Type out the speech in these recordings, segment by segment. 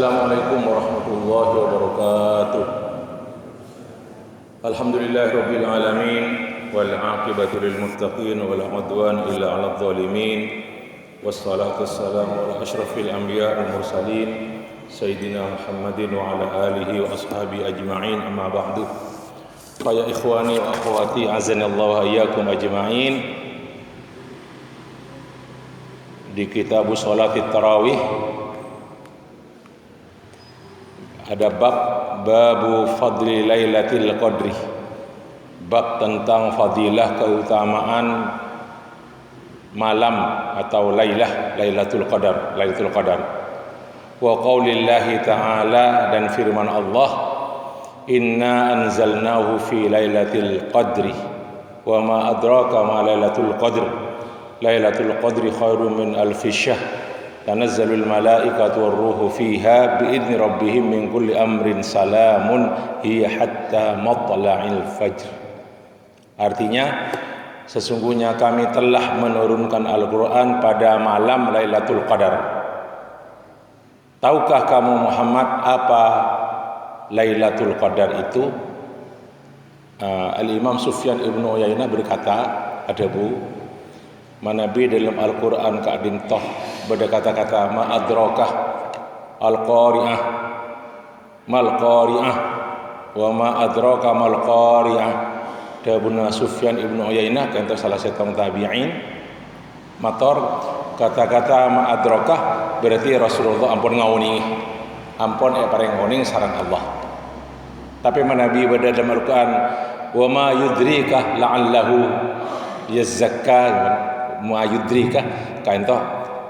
Assalamualaikum warahmatullahi wabarakatuh. Alhamdulillahirabbil alamin wal 'aqibatu lil muttaqin wala 'udwana illa 'alal zalimin. Wassalatu wassalamu ala asyrafil anbiya wal mursalin sayyidina Muhammadin wa ala alihi wa ashabihi ajma'in, amma ba'du. Fa ya ikhwani wa akhwati azanallahu wa iyyakum ajma'in. Di kitab sholatit tarawih ada babu fadli lailatul qadri, bab tentang fadilah keutamaan malam atau lailatul qadar. Wa qaulillahi ta'ala, dan firman Allah, inna anzalnahu fi lailatul qadri wa ma adraka ma lailatul qadri khairun min alfi syahr tanazzalul malaikatu warruhu fiha biidzni rabbihim min kulli amrin salamun hiya hatta matla'il fajr. Artinya, sesungguhnya kami telah menurunkan Al-Quran pada malam Lailatul Qadar. Tahukah kamu Muhammad apa Lailatul Qadar itu? Al-Imam Sufyan ibn Uyainah berkata, Nabi dalam Al-Quran ka'dintoh berkata-kata ma'adrokah al-qari'ah mal-qari'ah wa ma'adroka mal-qari'ah. Dabuna Sufyan ibn Uyainah, kanto salah satu tabi'in, mator kata-kata ma'adrokah berarti Rasulullah ampun ngawuning, ampun paring ngawuning sareng Allah. Tapi Nabi pada dalam Al-Quran wa ma yudrika la'allahu yazakka, ma yudrika kanto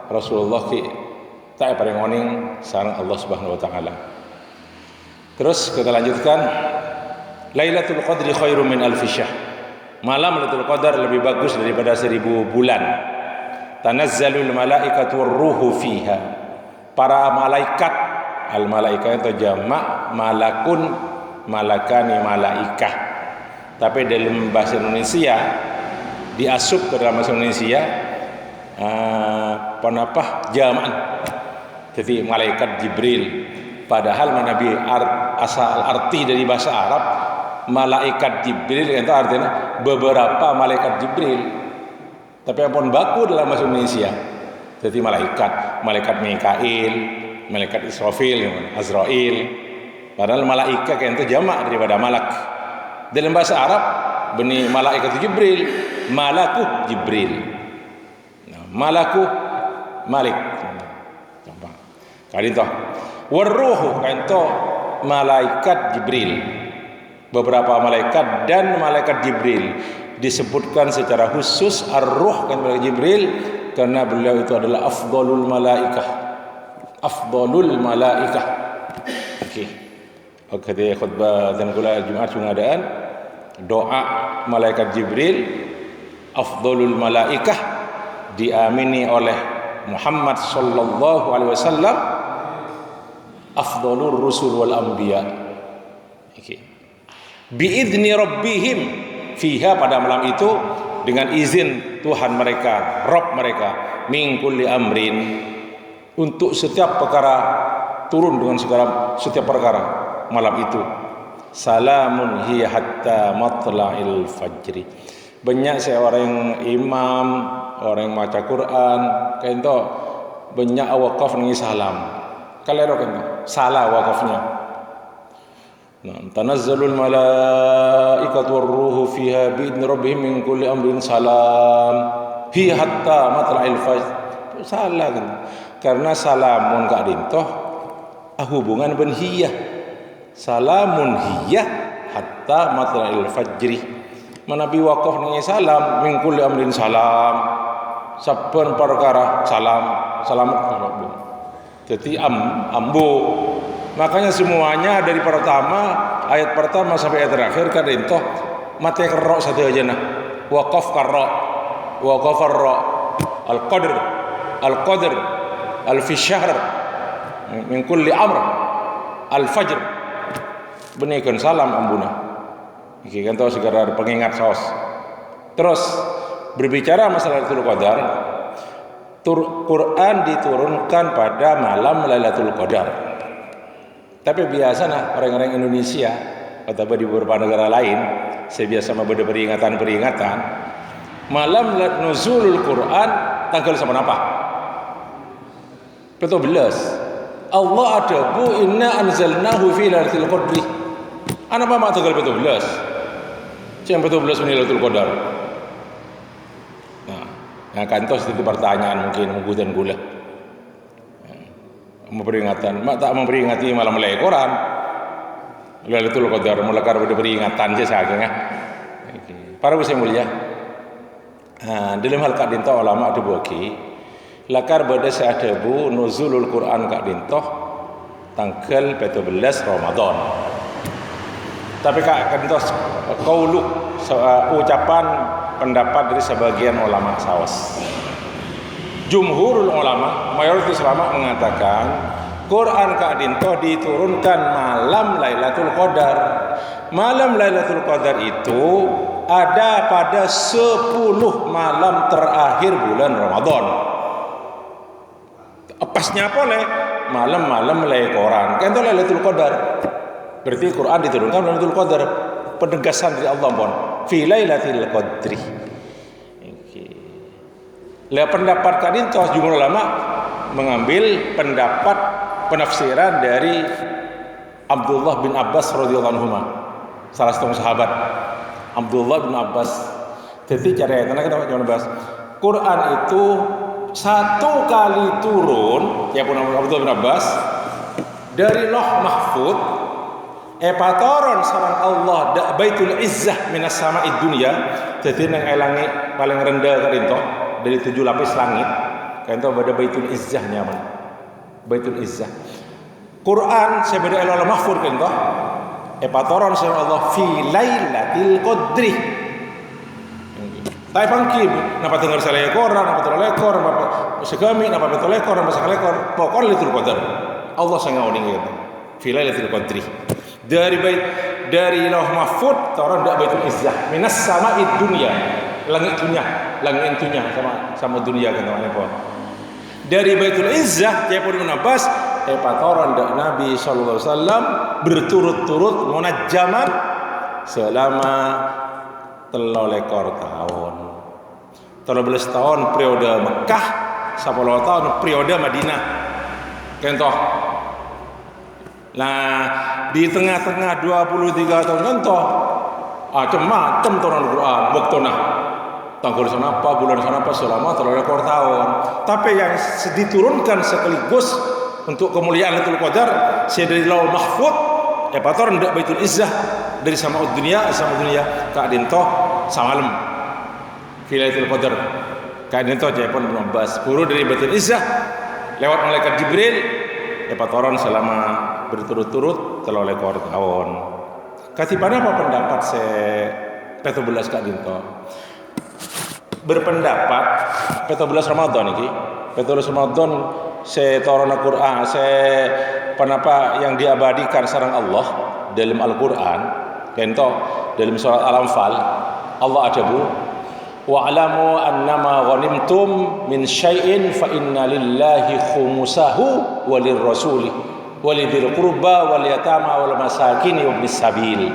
Rasulullah ki tak paring ngawuning sareng Allah Subhanahu wa taala. Terus kita lanjutkan, Lailatul Qadri khairum min alfi syahr. Malam Lailatul Qadar lebih bagus daripada 1000 bulan. Tanazzalul malaikatu warruhu fiha. Para malaikat, al malaikat itu jamak malakun, malakani malaikah. Tapi dalam bahasa Indonesia diasup ke dalam bahasa Indonesia penapah jamaan. Jadi malaikat Jibril. Padahal Nabi asal arti dari bahasa Arab malaikat Jibril itu artinya beberapa malaikat Jibril. Tapi ampun baku dalam bahasa Indonesia. Jadi malaikat Mikail, malaikat Israfil, Azrail. Padahal malaikat itu jamak daripada malak. Dalam bahasa Arab benih malaikat Jibril, malaku Jibril. Nah, malaku Malik. Coba. Kali itu warruhu kanto malaikat Jibril. Beberapa malaikat dan malaikat Jibril disebutkan secara khusus ar-ruh kan malaikat Jibril karena beliau itu adalah afdalul malaikah. Oke, di khutbah dan kula Jumat sungadaan doa malaikat Jibril afdalul malaikah diamini oleh Muhammad sallallahu alaihi wasallam afdalur rusul wal anbiya. Biidzni rabbihim fiha, pada malam itu dengan izin Tuhan mereka, Rabb mereka, min kulli amrin, untuk setiap perkara, turun dengan setiap perkara malam itu. Salamun hiya hatta matla'il fajri. Banyak seorang imam, orang yang baca Quran kayak itu banyak wakaf ngi salam. Kalero kan salah wakafnya. Nah, tanazzalul malaikatu warruhu fiha biidzni rabbihim min kulli amrin salam hi hatta matla'il fajr. Salah kan. Karena salamun ka dintoh hubungan ben hiyah. Salamun hiyah hatta matla'il fajri. Manabi wakaf ngi salam min kulli amrin salam. Saben perkara salam, selamat Rabbu. Jadi ambo. Makanya semuanya dari ayat pertama sampai ayat terakhir kadintoh mate kerok satu aja nah. Waqaf karra, waqaf arra, al-qadr, al-fi syahr, min kulli amr, al-fajr. Benekan salam ambuna. Iki kan tahu segera pengingat saos. Terus berbicara masalah Lailatul Qadar, Quran diturunkan pada malam Lailatul Qadar. Tapi biasa nah orang-orang Indonesia atau di beberapa negara lain, saya biasa memberi peringatan-peringatan malam nuzulul Quran tanggal sama apa? 17. Allah ada bu inna anzalnahu fi lailatul qadri. Ana apa mak tanggal 17? Jam 17 Lailatul Qadar. Nah, yang kantos itu pertanyaan mungkin dan gula. Memperingatan, mak tak memperingati malam mulai Quran. Lailatul Qadar mulakar pada peringatan je saking. Para usia mulia. Dalam hal kak dintoh ulama ada buki. Lakar pada seadabu nuzulul Quran kak dintoh tanggal 17 Ramadan. Tapi kak dintoh kaulu ucapan pendapat dari sebagian ulama sawas. Jumhurul ulama, mayoritas ulama mengatakan Quran kak dintoh diturunkan malam Lailatul Qadar. Malam Lailatul Qadar itu ada pada 10 malam terakhir bulan Ramadan. Pasnya boleh malam-malam mulai Quran. Kan itu Lailatul Qadar. Berarti Quran diturunkan Lailatul Qadar. Penegasan dari Allah pun fi Lailatul Qadri. Lah pendapat kadin toh jumhur ulama mengambil pendapat penafsiran dari Abdullah bin Abbas radhiyallahu anhu, salah satu sahabat Abdullah bin Abbas. Jadi cara yang kita bahas Quran itu satu kali turun ya pun Abdullah bin Abbas dari Lauh Mahfud epatoron sarang Allah da Baitul Izzah minas sama'id dunya. Jadi nang elangi paling rendah kadinto dari 7 lapis langit kadinto pada Baitul Izzah nyaman. Baitul Izzah. Quran sebeda Lauh Mahfud kadinto epatoron sarang Allah fi Lailatul Qadri. Tapi pangkib napa dengar salah ekor, napa terlalu ekor, napa segami, napa betul ekor, napa sekali ekor. Pokoknya Lailatul Qadar. Allah sangat uning gitu. Fi Lailatul Qadri. Dari Lauh Mahfud orang dak Baitul Izzah minas sama'id dunya, langit dunia sama dunia kan apa. Dari Baitul Izzah dia pun Abbas patoran dak Nabi sallallahu alaihi wasallam berturut-turut munajjaman selama 13 tahun. 13 tahun periode Mekah, 10 tahun periode Madinah. Contoh. Nah, di tengah-tengah 23 tahun contoh. Macam-macam tahun Al-Qur'an waktu nah. Tanggal sana apa, bulan sana apa selama 13 tahun. Tapi yang diturunkan sekaligus untuk kemuliaan Lailatul Qadar dari Lauh Mahfud patoran dak Baitul Izzah dari sama dunia kak dintoh samalam Lailatul Qadar kak dintoh dia pun membahas buru dari Baitul Izzah lewat malaikat Jibril patoran selama berturut-turut 13 tahun. Katipana apa pendapat 17 kak dintoh berpendapat 17 Ramadan ini 17 Ramadan setoran Al-Quran penapa yang diabadikan sarang Allah dalam Al-Quran contoh dalam surat Al-Anfal Allah adabu wa'lamu annama ghanimtum min syai'in fa inna lillahi khumusahu walirrasuli walidhil qurba wal yatama wal masakin wabnis sabil.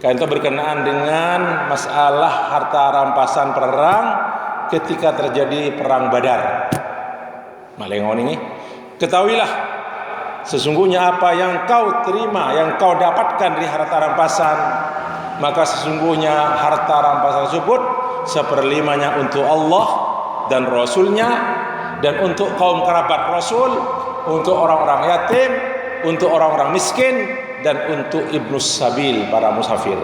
Contoh berkenaan dengan masalah harta rampasan perang ketika terjadi perang Badar. Malengon ini ketahuilah sesungguhnya apa yang kau terima, yang kau dapatkan dari harta rampasan, maka sesungguhnya harta rampasan tersebut 1/5 untuk Allah dan Rasulnya, dan untuk kaum kerabat Rasul, untuk orang-orang yatim, untuk orang-orang miskin, dan untuk ibnus sabil, para musafir.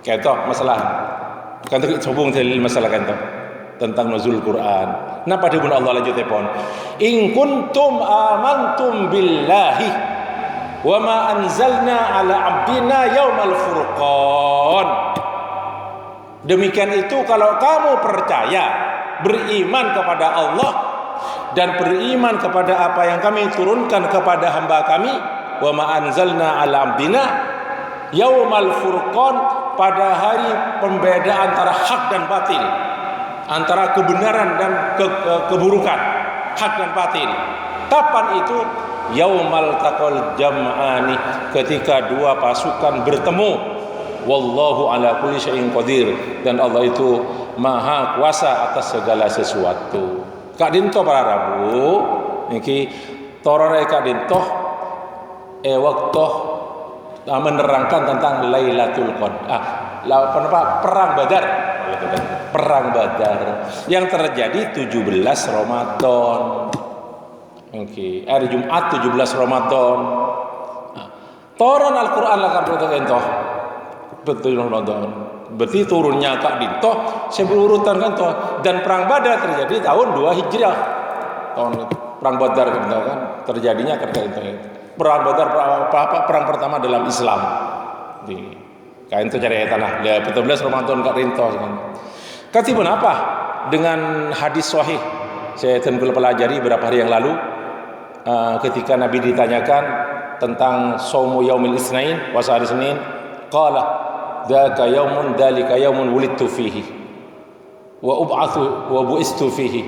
Kayak masalah kan hubung dalil masalah kan tentang nuzul Quran. Napa dibun Allah lanjut telepon. In kuntum amantum billahi wa ma anzalna ala abdina yaumal furqan. Demikian itu kalau kamu percaya, beriman kepada Allah dan beriman kepada apa yang kami turunkan kepada hamba kami, wa ma anzalna ala abdina yaumal furqan, pada hari pembeda antara hak dan batil, antara kebenaran dan keburukan, hak dan batil. Kapan itu? yaumal taqal jam'ani, ketika dua pasukan bertemu. Wallahu ala kulli syai'in qadir, dan Allah itu maha kuasa atas segala sesuatu. Kak dinto para Rabu niki torore kak dinto waktu menerangkan tentang Lailatul Qadar. Perang Badar. Perang Badar yang terjadi 17 Ramadan. Oke, hari Jumat 17 Ramadan. Turun Al-Qur'an lah kan toh. Betul Ramadan. Berarti turunnya Kak Dinto urutan kan toh, dan perang Badar terjadi tahun 2 Hijriah. Tahun perang Badar kan terjadinya ketika itu. Perang Badar perang pertama dalam Islam. Di kain itu cari tanah. Ya 17 Ramadan Kak Dinto kan. Katipun apa dengan hadis sahih saya telah pelajari beberapa hari yang lalu, ketika Nabi ditanyakan tentang saumu yaumil isnain, puasa hari Senin, qala dzaka yaumun dzalika yaumun wulidtu fihi wa ub'atsu wa bu'istu fihi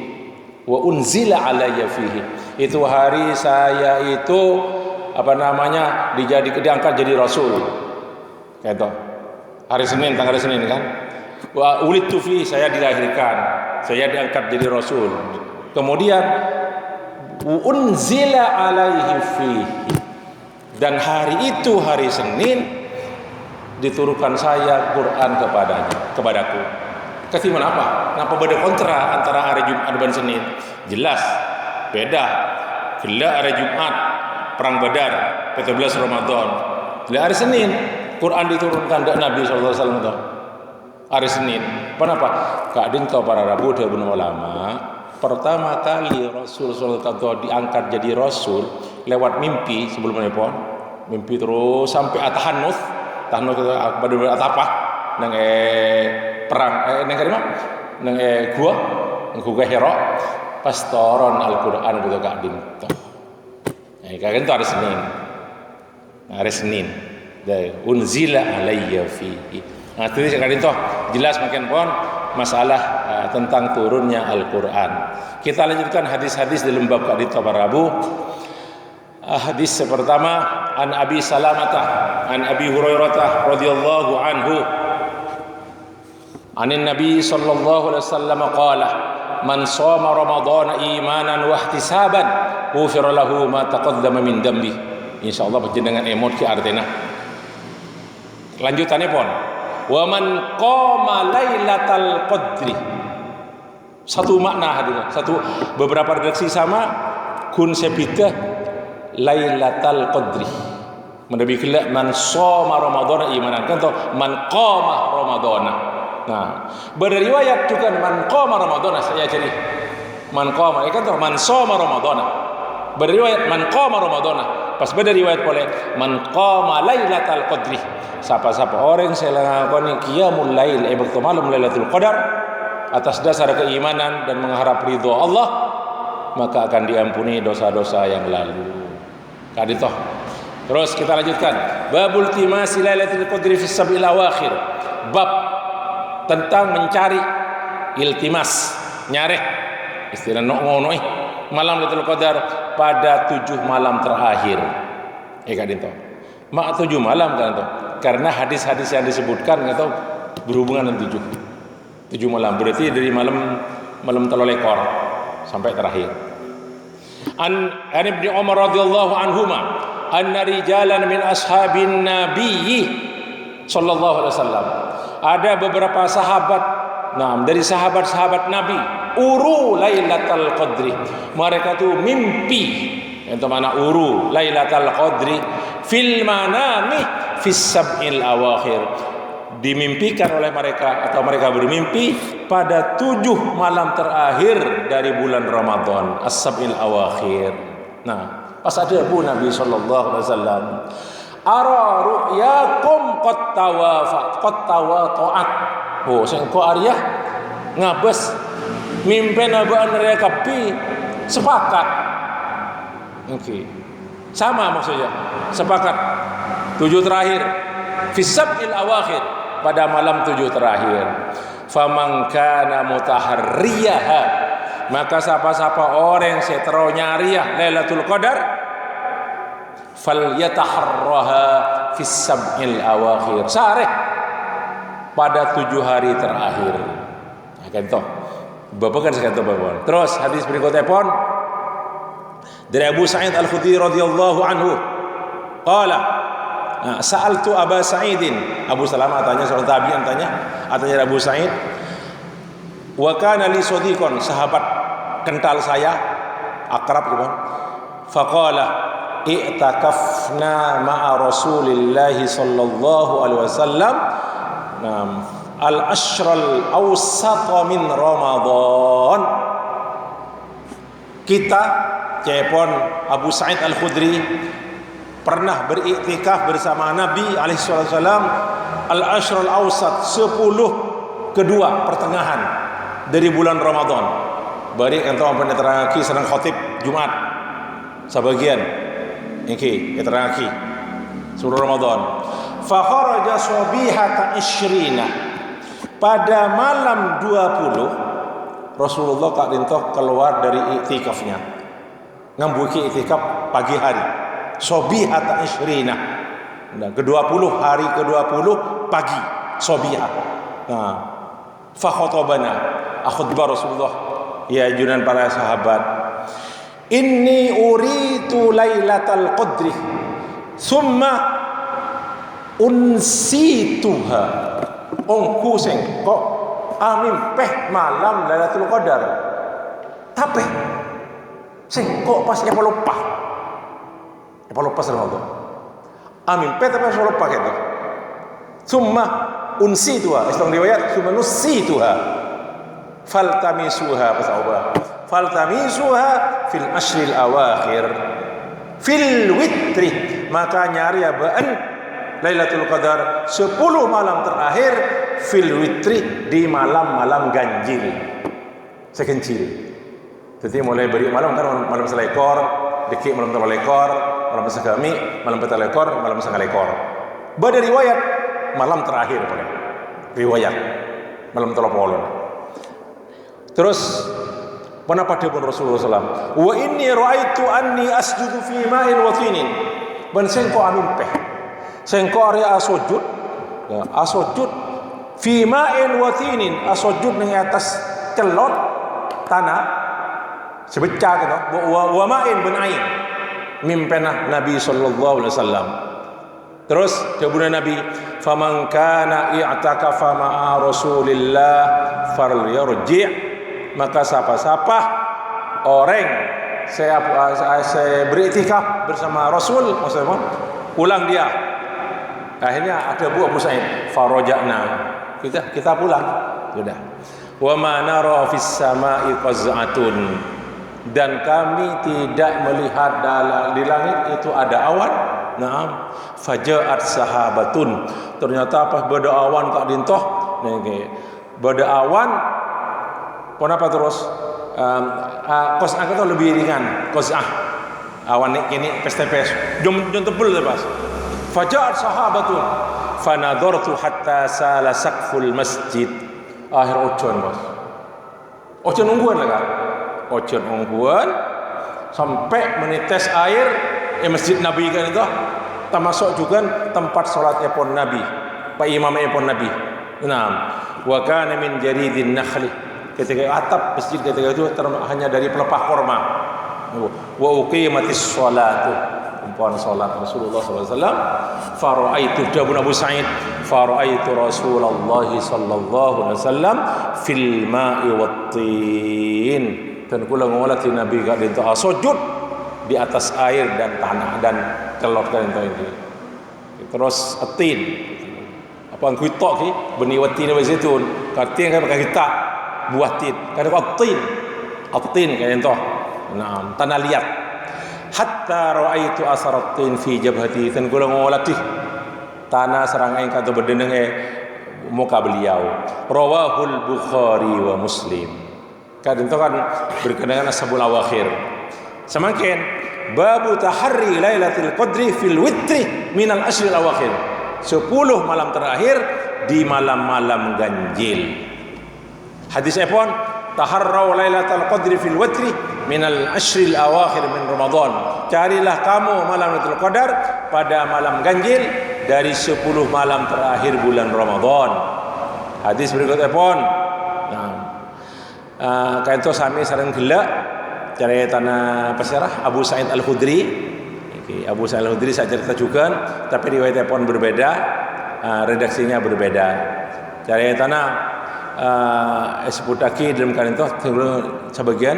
wa unzila alayya fihi. Itu hari saya itu diangkat jadi rasul. Kayak itu. Hari Senin, tanggal Senin kan? Wa ulidtu fi, saya dilahirkan, saya diangkat jadi rasul. Kemudian unzila alaihi fihi, dan hari itu hari Senin diturunkan saya Quran kepadaku. Kasihan apa? Kenapa beda kontra antara hari Jumat dan Senin? Jelas beda. Gila hari Jumat perang Badar 17 Ramadan. Gila hari Senin Quran diturunkan ke Nabi SAW hari Senin. Kenapa? Kak Dinto para Rabu dan ulama, pertama kali Rasul SAW diangkat jadi Rasul lewat mimpi sebelum menepon. Mimpi terus sampai Tahanus pada apa? Nang perang nang karima nang gua Hira pas turun Al-Qur'an betul Kak Dinto. Kak Dinto hari Senin. Hari Senin. Unzila alayya fihi. Nah, itu sekali itu jelas makin pun masalah tentang turunnya Al-Quran. Kita lanjutkan hadis-hadis dalam bab Kak Dinto para Rabu. Hadis pertama, an Abi Salamah an Abi Hurairah radhiyallahu anhu anin Nabi sallallahu alaihi wasallam qala man shoma ramadhana imanan wa ihtisaban ghufira lahu ma taqaddama min dambi. Insyaallah panjenengan emot ki artena. Lanjutannya pun wa man qama lailatal qadri, satu makna hadirnya, satu beberapa redaksi sama kun sebita lailatal qadri menabi kala man shoma ramadhana imanan kan toh man qama ramadhana. Nah berriwayat juga man qama ramadhana, saya jadi man qama kan toh man shoma ramadhana, berriwayat man qama ramadhana. Pas beda riwayat boleh man qama lailatal qadri, siapa-siapa orang yang melakukan qiyamul lail waktu malam Lailatul Qadar atas dasar keimanan dan mengharap ridho Allah, maka akan diampuni dosa-dosa yang lalu. Kadito. Terus kita lanjutkan babul timasi Lailatul Qadri fi sab'il awakhir, bab tentang mencari iltimas, nyareh istilah ngono malam Lailatul Qadar pada 7 malam terakhir. Kak Dinto. Mak 7 malam kan toh? Karena hadis-hadis yang disebutkan atau berhubungan dengan 7 malam. Berarti dari malam telolekor sampai terakhir. An Ibnu Umar radhiyallahu anhuma anna rijalan min ashabin nabiyyi sallallahu alaihi wasallam. Ada beberapa sahabat, dari sahabat-sahabat Nabi, uru Lailatul Qadri. Mereka itu mimpi, itu mana uru Lailatul Qadri fil manami fis sab'il awakhir. Dimimpikan oleh mereka atau mereka bermimpi pada 7 malam terakhir dari bulan Ramadan, as-sab'il awakhir. Nah, pas ada Nabi sallallahu alaihi wasallam, ara ru'yakum qad tawata'at. Oh, sengko arya ngabes mimpen abaan mereka pi sepakat. Oke. Sama maksudnya. Sepakat 7 terakhir fis sab'il awakhir, pada malam 7 terakhir. Faman kana mutaharriyaha, maka siapa-siapa orang yang setero nyariah Lailatul Qadar falyataharraha fis sab'il awakhir. Sareh pada 7 hari terakhir. Nah, gitu. Bapak kan sekian Bapak. Terus hadis berikutnya pun dari Abu Sa'id Al-Khudri radhiyallahu anhu. Qala, sa'altu Aba Sa'idin. Abu Salamah tanya, seorang tabi'in tanya Abu Sa'id. Wa kana li sadiqan, sahabat kental saya, akrab gitu. Faqala, i'takafna ma'a Rasulillah sallallahu alaihi wasallam al-ashral awsat min Ramadan. Kita cepon Abu Sa'id Al-Khudri pernah beriktikaf bersama Nabi alaihi wasallam al-ashral awsat, 10 kedua pertengahan dari bulan Ramadan. Bari entah apa neterangaki senang khotib Jumat sebagian iki keterangaki sebelum Ramadan. Fa kharaja sabihata 20. Pada malam 20 Rasulullah kak dintoh keluar dari iktikafnya, ngambuki iktikaf pagi hari. Sabihata 20. Nah, ke-20 hari ke-20 pagi sabihah. Nah, fa khatabana, akhutbah Rasulullah ya junan para sahabat. Inni uritu lailatal qadri summa unsituha. Ongku sing kok amin peh malam Lailatul Qadar. Tapi sing kok pas apa lupa. Apa lupa sama Allah. Amin peh tapi apa lupa gitu. Summa unsituha, istong riwayat summa nusituha. Faltamisuha pas Allah. Faltamisuha fil ashril awakhir. Fil witri, maka nyari abaan Lailatul Qadar 10 malam terakhir fil witri, di malam-malam ganjil sekencil. Jadi mulai beri malam kan malam selekor, deki malam terlekor, malam segami, malam petalekor, malam sengalekor. Bada riwayat malam terakhir boleh. Riwayat malam telopolon. Terus kenapa dia pun Rasulullah SAW? Wa inni ra'aitu anni asjudu fi ma'in wa tinin. Ben sengko amin peh. Sengko area asujud, ya, asujud fi ma'in wa tinin, asujud di atas celot tanah sebecah gitu. Wa ma'in bin ain, mimpenah Nabi sallallahu alaihi wasallam. Terus jawaban Nabi, faman kana i'takafa ma'a Rasulillah falyarji', maka siapa-siapa orang saya beriktikaf bersama Rasul, maksudnya pulang dia. Akhirnya ada Abu Sa'id, faraja'na, kita pulang sudah. Wa ma nara fis sama'i qaz'atun, dan kami tidak melihat di langit itu ada awan. Naam, faja'at sahabatun, ternyata pas beda awan kak dintoh nggih. Beda awan kenapa terus qaz'ah itu lebih ringan, qaz'ah awan ini pes-pes jom tebel pas. Faja'at sahabatun fanadhartu hatta sala saqful masjid. Akhir ojon bos, ojon ungguan lah kan, ojon ungguan sampai menetes air masjid Nabi kan itu, termasuk juga tempat sholat epon Nabi, Pak Imam epon Nabi. Nah, wa kana min jaridin nakhli, ketika atap masjid ketika itu hanya dari pelepah korma. Wa uqimatis sholatu, umpama salat Rasulullah SAW. Faraitu dabun Abu Sa'id, faraitu Rasulullah sallallahu alaihi wasallam fil ma'i wattin, dan kula ngolati Nabi gak dinto sujud di atas air dan tanah dan celot kan itu. Terus atin apa ang kuitok ki benih watin wa zaitun, katin kan pakai kita buah tin kan atin kan itu. Nah, tanah liat. Hatta ra'aitu asaratin fi jabhati, dan kula ngolatih tanah serang aing kata berdeneng muka beliau. Rawahul Bukhari wa Muslim. Kadang itu kan berkenaan ashabul awakhir. Semakin babu taharri lailatul qadri fil witri minal ashril awakhir, 10 malam terakhir di malam-malam ganjil. Hadis pun taharrau lailatul qadri fil witri minal ashril awakhir min Ramadan. carilah kamu malam Lailatul Qadar pada malam ganjil dari 10 malam terakhir bulan Ramadan. Hadis berikutnya pun. Kaito sami sareng gelak cari tanah pesirah Abu Sa'id Al-Khudri. Abu Sa'id Al-Khudri saya cerita juga, tapi riwayatnya pun berbeda, redaksinya berbeda. Cari tanah sebutaki dalam kan itu sebagian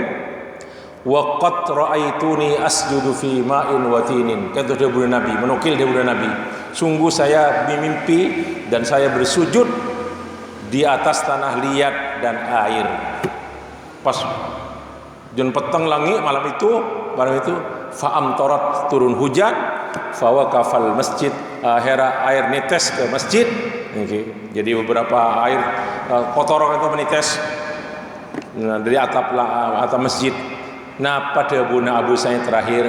waqat ra'aituni asjudu fi ma'in wa tinin. Kata dahulu Nabi, menukil dahulu Nabi, sungguh saya bermimpi dan saya bersujud di atas tanah liat dan air. Pas jam petang langit malam itu fa'am torat turun hujan, fawa kafal masjid, air netes ke masjid. Jadi beberapa air kotoran itu menetes dari atap masjid. Nah pada buna Abu Sa'id terakhir,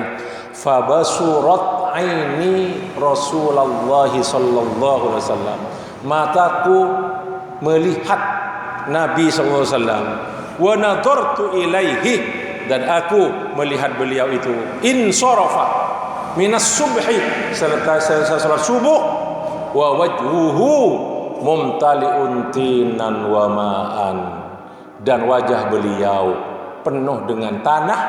fabasurat aini Rasulullah sallallahu alaihi wasallam, mataku melihat Nabi sallallahu alaihi wasallam, wa nadartu ilaihi, dan aku melihat beliau itu insarafa minas subhi, selesai salat subuh, wa wajhuhu mumtali'un tinan wa ma'an, dan wajah beliau penuh dengan tanah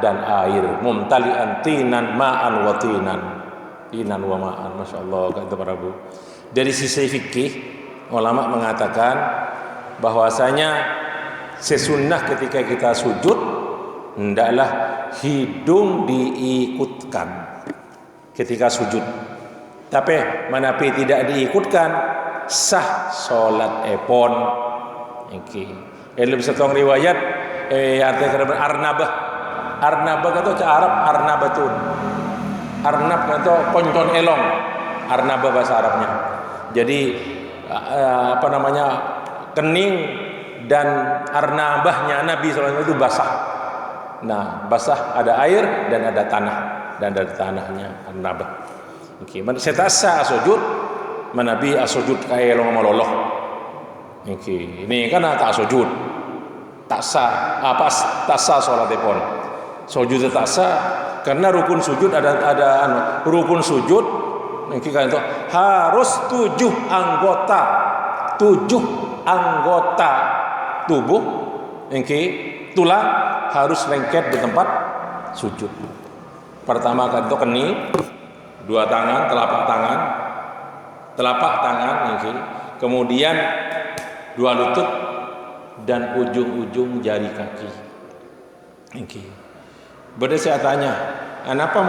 dan air, mumtali'an tinan ma'an wa tinan wa ma'an. Masyaallah kata para Bu. Dari sisi fikih ulama mengatakan bahwasanya sesunnah ketika kita sujud hendaklah hidung diikutkan ketika sujud. Tapi manapi tidak diikutkan sah salat epon. Iki. Lebih satu riwayat artinya arnabah. Arnabah itu cara Arab arnabatun. Arnab itu koncon elong. Arnabah bahasa Arabnya. Jadi kening dan arnabahnya Nabi SAW itu basah. Nah, basah ada air dan ada tanah, dan ada tanahnya arnabah. Okay. Saya tak sah sujud, Nabi asujud kayak elong maloloh. Okay. Ini kan tak sujud, tak sah. Tak sah solat pun. Sujud tak sah karena rukun sujud ada rukun sujud. Ini kan itu harus 7 anggota tubuh, tulang harus lengket di tempat sujud. Pertama kan itu keni, 2 tangan, telapak tangan, kemudian 2 lutut dan ujung-ujung jari kaki. Beda saya tanya, kenapa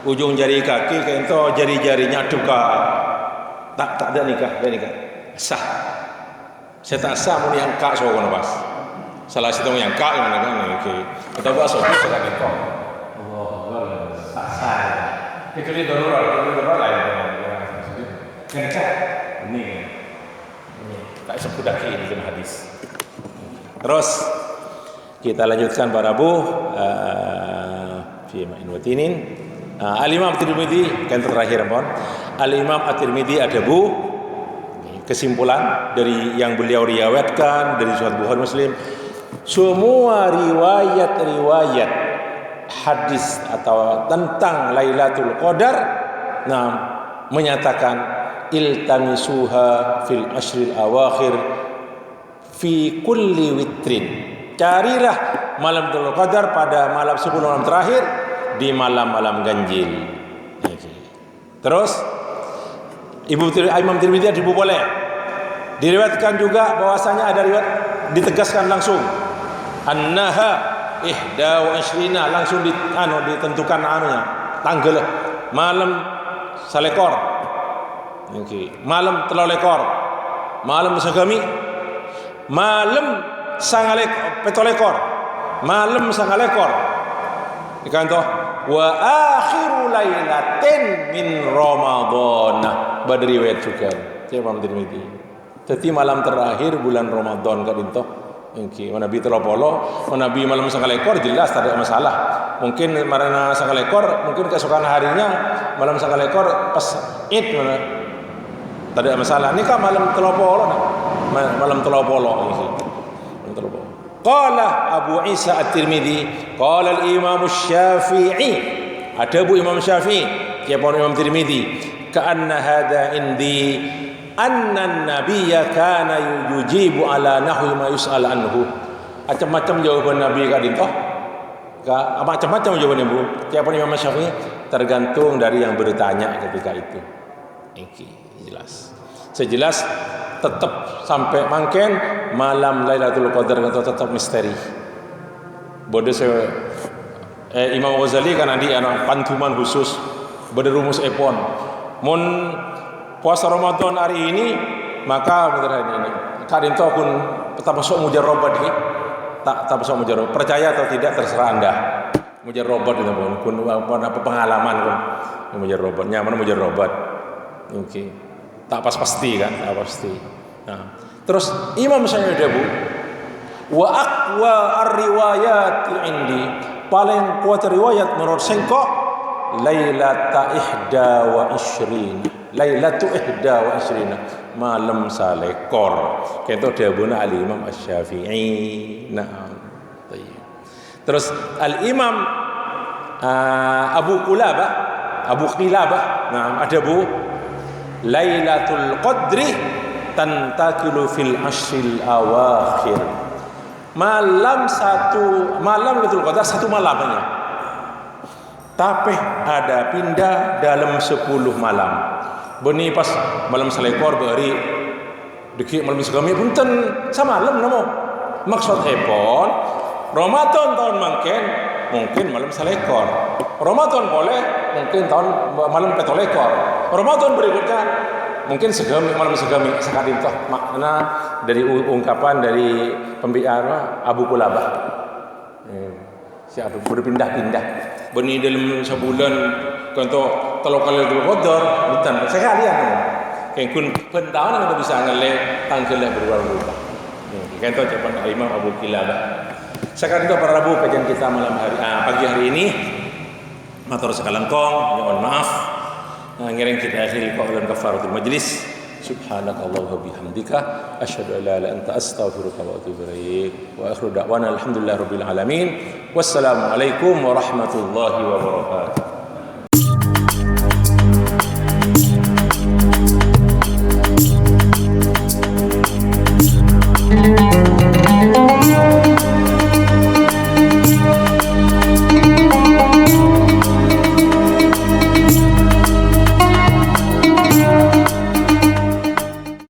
ujung jari kaki kayak itu jari-jarinya duka tak ada nikah sah. Saya tak sah mun yang kak so kono pas. Salah satu yang kak yang mana kan. Kita bahas soal kita nikah. Oh, sah. Kecuali darurat lain. Kan ini tak sebut lagi di dalam hadis. Terus kita lanjutkan para Bu fi ma'in wa tinin. Al-Imam At-Tirmidzi kan terakhir pun. Al-Imam At-Tirmidzi ada Bu kesimpulan dari yang beliau riwayatkan dari Sahih Bukhari Muslim, semua riwayat hadis atau tentang Lailatul Qadar menyatakan iltamisuha fil ashril awakhir fi kulli witrin, carilah malam Lailatul Qadar pada malam 10 malam terakhir di malam-malam ganjil. Terus Imam Tirmidzi boleh diriwayatkan juga bahwasanya ada riwayat ditegaskan langsung annaha ihda wa ishrina, langsung ditentukan tanggal malam salekor, malam telolekor, malam sagami, malam petolekor, malam sangalekor. Dikanto wa akhiru lailatin min Ramadan, beriwayat juga Imam Tirmidzi. Jadi malam terakhir bulan Ramadan kan itu. Nabi terlopolo, Nabi malam sangalekor jelas tak ada masalah. Mungkin marana sangalekor, mungkin keesokan harinya malam sangalekor pas Id mana. Tak ada masalah. Ini kan malam telopolo, malam telopolo. Qala Abu Isa At-Tirmidzi, qala al-Imam Asy-Syafi'i Ada bu Imam Syafi'i, ya pun Imam Tirmidzi, ka'anna hadza indi anna nabiyya kana yujibu ala nahwi ma yus'al anhu. Macam-macam jawaban Nabi kak dintoh. Macam-macam jawabannya bu. Ya pun Imam Syafi'i, tergantung dari yang bertanya ketika itu. Ini jelas. Sejelas tetap sampai mangken malam Lailatul Qadar atau tetap misteri. Bodoh saya Imam Ghazali kan ada anak pantuman khusus berrumus epon. Mun puasa Ramadan hari ini maka beneran ini. Kadin to pun termasuk mujarrabat iki. Tak termasuk mujarrabat. Percaya atau tidak terserah Anda. Mujarrabat itu pun apa pengalaman pun. Mujarrabat nyaman mujarrabat. Oke. Tak pasti kan, tak pasti. Nah, terus Imam Syafi'i bu, wa aqwa ar-riwayat indi, paling kuat riwayat menurut sengko Lailatu ihda wa ishrina, malam salekor. Kento dawuhna al-Imam Asy-Syafi'i. Nah, terus al-Imam Abu Qilabah, nah ada bu, Lailatul Qadri tantakilu fil ashril awakhir. Malam Lailatul Qadar satu malamnya. Tapi ada pindah dalam 10 malam. Beni pas malam selekor beri deki malam segami punten samalam namo. Maksud epon Ramadan tahun mungkin malam selekor. Ramadan boleh mungkin tahun malam petolekor. Ramadan berikutnya mungkin malam segami sekali toh makna dari ungkapan dari pembicara Abu Qilabah. Siapa berpindah-pindah. Beni dalam sebulan contoh kalau Lailatul Qadar bukan sekalian. Kayak kun pentahun kita bisa ngelek tanggal berubah-ubah. Contoh jawaban Imam Abu Qilabah. Sekarang itu para Rabu kajian kita malam hari pagi hari ini. Matur sekalangkong, mohon maaf. Ngiring kita akhiri qaulan kafaratul majlis. Subhanakallahumma bihamdika asyhadu an la ilaha illa anta astaghfiruka wa atubu ilaik. Wa akhiru da'wana alhamdulillahirabbil alamin. Wassalamu alaikum warahmatullahi wabarakatuh.